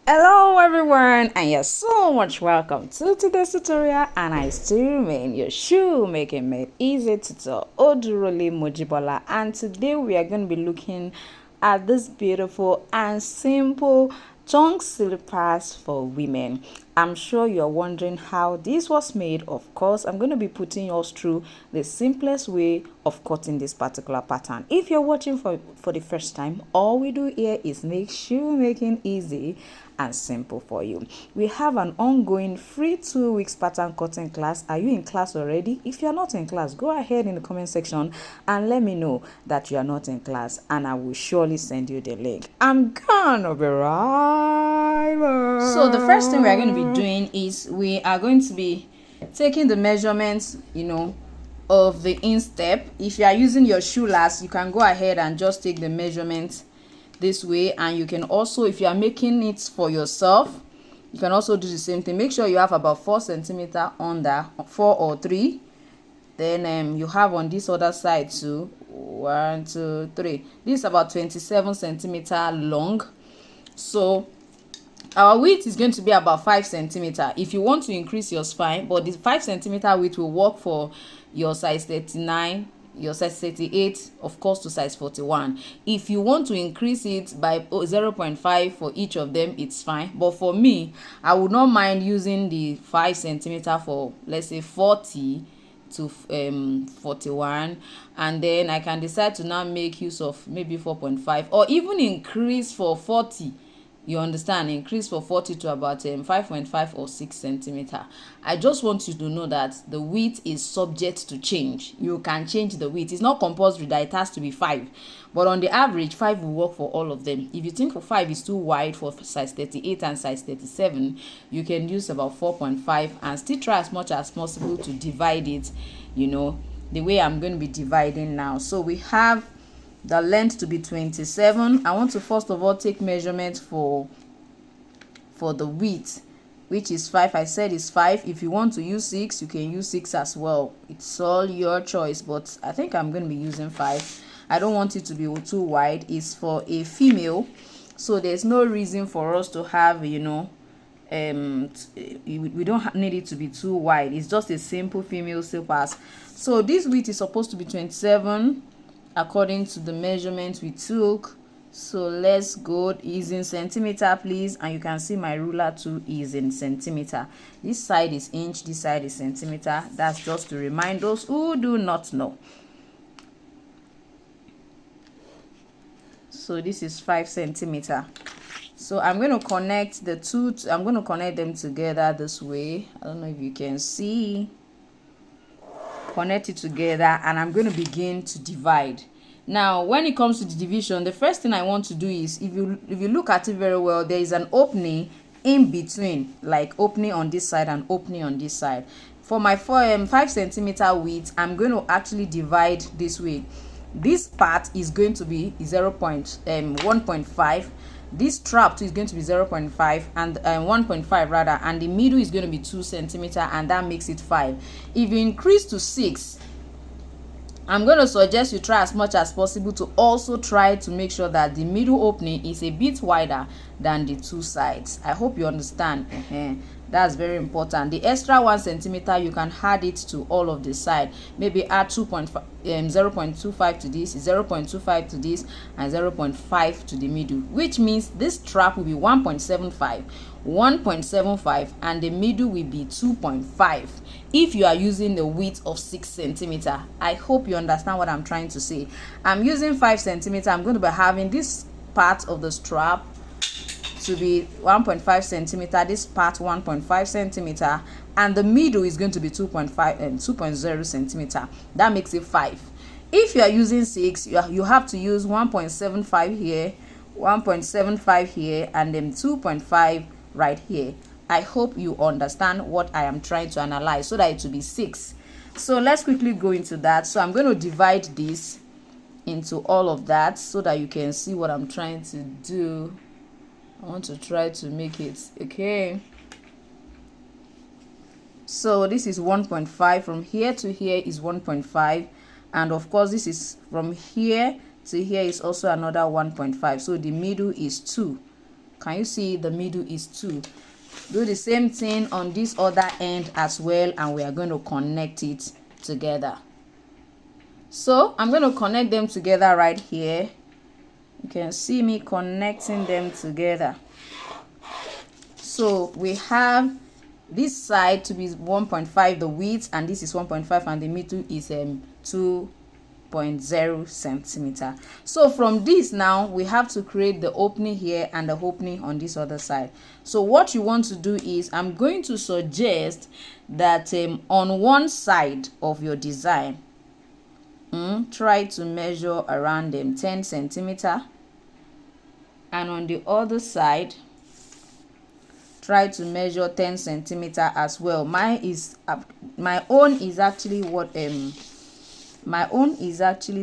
Hello everyone, and you're so much welcome to today's tutorial. And I still remain your shoemaking made easy tutor Odurole Mojibola, and today we are going to be looking at this beautiful and simple Thong slippers for women. I'm sure you're wondering how this was made. Of course, I'm going to be putting yours through the simplest way of cutting this particular pattern. If you're watching for the first time, all we do here is make shoemaking easy and simple for you. We have an ongoing free 2 weeks pattern cutting class. Are you in class already? If you're not in class, go ahead in the comment section and let me know that you are not in class, and I will surely send you the link. I'm gonna be right back. So the first thing we are going to be doing is we are going to be taking the measurements, of the instep. If you are using your shoe last, you can go ahead and just take the measurements this way, and you can also, if you are making it for yourself, you can also do the same thing. Make sure you have about 4 centimeter under, 4 or 3. Then you have on this other side too, 1 2 3. This is about 27 centimeter long. So our width is going to be about 5 centimeter. If you want to increase yours, fine, but this 5 centimeter width will work for your size 39, your size 38, of course, to size 41. If you want to increase it by 0.5 for each of them, it's fine. But for me, I would not mind using the 5 centimeter for, let's say, 40 to 41, and then I can decide to now make use of maybe 4.5, or even increase for 40. You understand? Increase for 40 to about 5.5 or 6 centimeter. I just want you to know that the width is subject to change. You can change the width. It's not compulsory that it has to be 5, but on the average 5 will work for all of them. If you think for 5 is too wide for size 38 and size 37, you can use about 4.5 and still try as much as possible to divide it, the way I'm going to be dividing now. So we have the length to be 27. I want to first of all take measurement for the width, which is 5. I said it's 5. If you want to use 6, you can use 6 as well. It's all your choice, but I think I'm going to be using 5. I don't want it to be too wide. It's for a female, so there's no reason for us to have, we don't need it to be too wide. It's just a simple female slippers. So this width is supposed to be 27 according to the measurement we took. So let's go. Is in centimeter, please, and you can see my ruler too is in centimeter. This side is inch, this side is centimeter. That's just to remind those who do not know. So this is 5 centimeter. So I'm going to connect the two. I'm going to connect them together this way. I don't know if you can see. Connect it together, and I'm going to begin to divide. Now when it comes to the division, the first thing I want to do is, if you look at it very well, there is an opening in between, like opening on this side and opening on this side. For my 5 centimeter width, I'm going to actually divide this way. This part is going to be 1.5. This strap too is going to be 0.5 and 1.5 rather, and the middle is going to be 2 centimeter, and that makes it 5. If you increase to 6, I'm going to suggest you try as much as possible to also try to make sure that the middle opening is a bit wider than the two sides. I hope you understand. That's very important. The extra 1 centimeter, you can add it to all of the side. Maybe add 0.25 to this, 0.25 to this, and 0.5 to the middle, which means this strap will be 1.75, and the middle will be 2.5 if you are using the width of 6 centimeter. I hope you understand what I'm trying to say. I'm using 5 centimeter. I'm going to be having this part of the strap to be 1.5 centimeter, this part 1.5 centimeter, and the middle is going to be 2.5 and 2.0 centimeter. That makes it 5. If you are using 6, you have to use 1.75 here, 1.75 here, and then 2.5 right here. I hope you understand what I am trying to analyze, so that it will be 6. So let's quickly go into that. So I'm going to divide this into all of that so that you can see what I'm trying to do. I want to try to make it okay. So this is 1.5. From here to here is 1.5, and of course this is from here to here is also another 1.5. So the middle is 2. Can you see the middle is 2? Do the same thing on this other end as well, and we are going to connect it together. So I'm going to connect them together right here. You can see me connecting them together. So we have this side to be 1.5 the width, and this is 1.5, and the middle is 2.0 centimeter. So from this now we have to create the opening here and the opening on this other side. So what you want to do is, I'm going to suggest that on one side of your design, try to measure around 10 centimeter, and on the other side try to measure 10 centimeter as well. My own is actually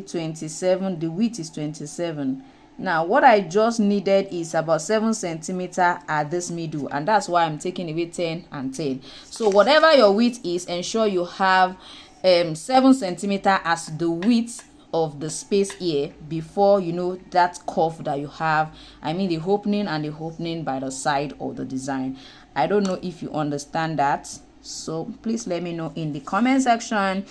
27. The width is 27. Now what I just needed is about 7 centimeter at this middle, and that's why I'm taking away 10 and 10. So whatever your width is, ensure you have 7 centimeter as the width of the space here, before that curve that you have, I mean the opening and the opening by the side of the design. I don't know if you understand that, so please let me know in the comment section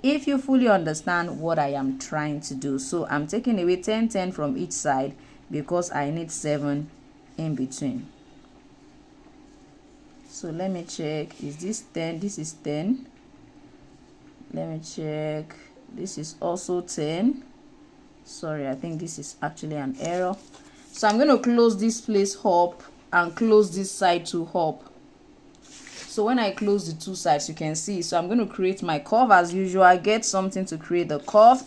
if you fully understand what I am trying to do. So I'm taking away 10 from each side because I need 7 in between. So let me check, is this 10? This is 10. Let me check, this is also 10. Sorry, I think this is actually an error. So I'm going to close this place up and close this side to up. So when I close the two sides, you can see. So I'm going to create my curve as usual. Get something to create the curve.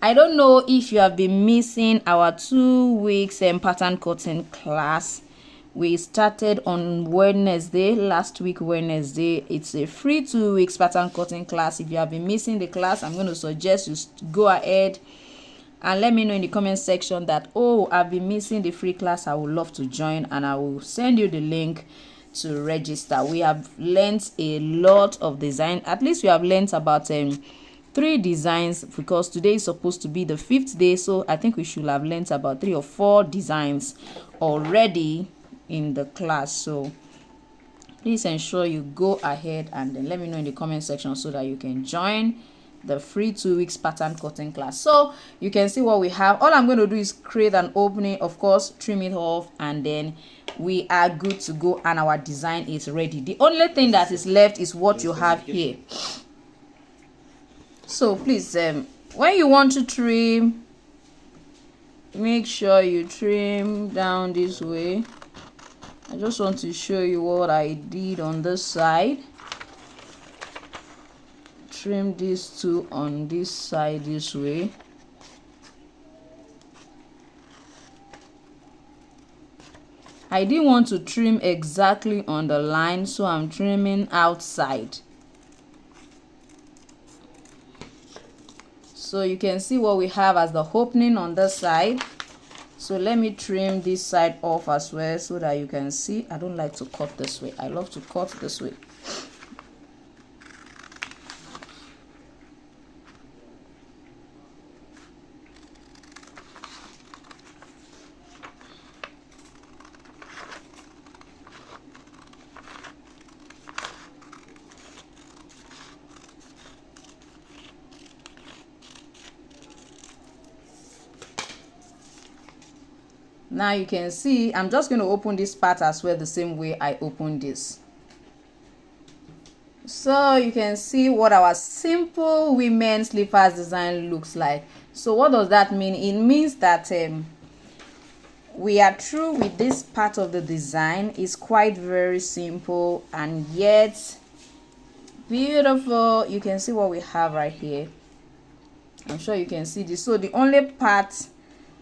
I don't know if you have been missing our 2 weeks pattern cutting class. We started on Wednesday, last week Wednesday. It's a free 2 weeks pattern cutting class. If you have been missing the class, I'm going to suggest you go ahead and let me know in the comment section that, oh, I've been missing the free class. I would love to join, and I will send you the link to register. We have learned a lot of design. At least we have learned about 3 designs, because today is supposed to be the 5th day. So I think we should have learned about 3 or 4 designs already in the class. So please ensure you go ahead and then let me know in the comment section so that you can join the free 2 weeks pattern cutting class. So you can see what we have. All I'm going to do is create an opening, of course, trim it off, and then we are good to go, and our design is ready. The only thing that is left is what you have here. So please, when you want to trim, make sure you trim down this way. I just want to show you what I did on this side. Trim these two on this side this way. I didn't want to trim exactly on the line, so I'm trimming outside. So you can see what we have as the opening on this side. So let me trim this side off as well so that you can see. I don't like to cut this way. I love to cut this way. Now you can see I'm just going to open this part as well the same way I opened this. So you can see what our simple women slippers design looks like. So what does that mean? It means that we are through with this part of the design. It's quite very simple and yet beautiful. You can see what we have right here. I'm sure you can see this. So the only part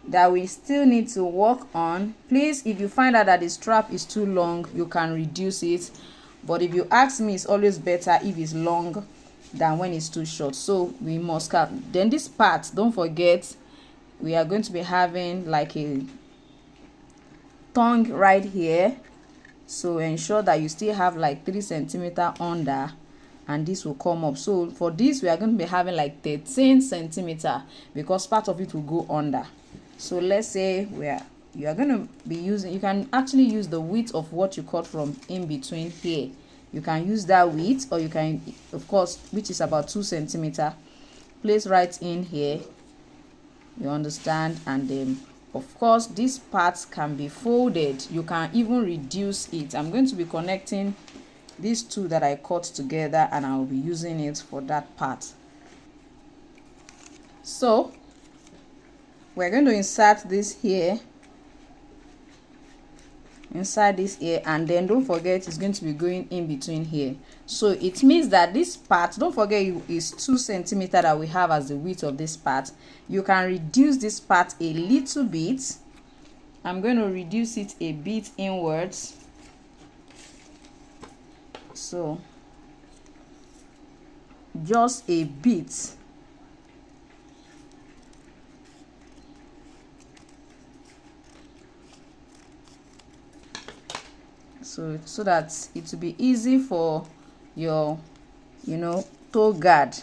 that we still need to work on, please, if you find out that the strap is too long, you can reduce it, but if you ask me, it's always better if it's long than when it's too short. So we must cut. Then this part, don't forget, we are going to be having like a thong right here, so ensure that you still have like 3 centimeter under, and this will come up. So for this we are going to be having like 13 centimeter because part of it will go under. So let's say you are going to be using, you can actually use the width of what you cut from in between here. You can use that width, or you can, of course, which is about 2 centimeter, place right in here, you understand. And then of course this part can be folded. You can even reduce it. I'm going to be connecting these two that I cut together, and I will be using it for that part. So we're going to insert this here, inside this here, and then don't forget it's going to be going in between here. So it means that this part, don't forget, is 2 centimeter that we have as the width of this part. You can reduce this part a little bit. I'm going to reduce it a bit inwards. So just a bit. So that it will be easy for your, you know, toe guard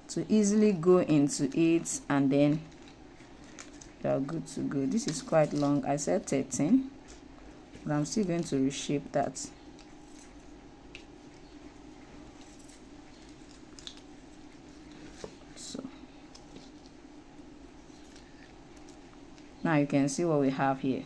to easily go into it, and then you are good to go. This is quite long. I said 13, but I'm still going to reshape that. So now you can see what we have here.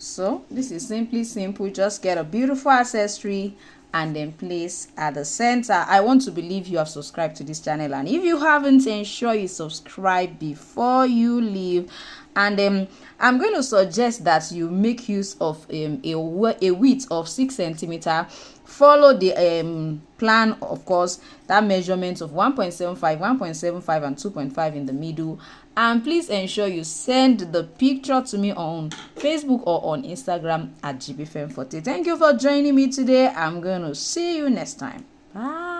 So this is simply simple. Just get a beautiful accessory and then place at the center. I want to believe you have subscribed to this channel, and if you haven't, ensure you subscribe before you leave. And I'm going to suggest that you make use of a width of 6 centimeter. Follow the plan, of course, that measurement of 1.75, 1.75 and 2.5 in the middle. And please ensure you send the picture to me on Facebook or on Instagram at Jibbyfemforte. Thank you for joining me today. I'm going to see you next time. Bye.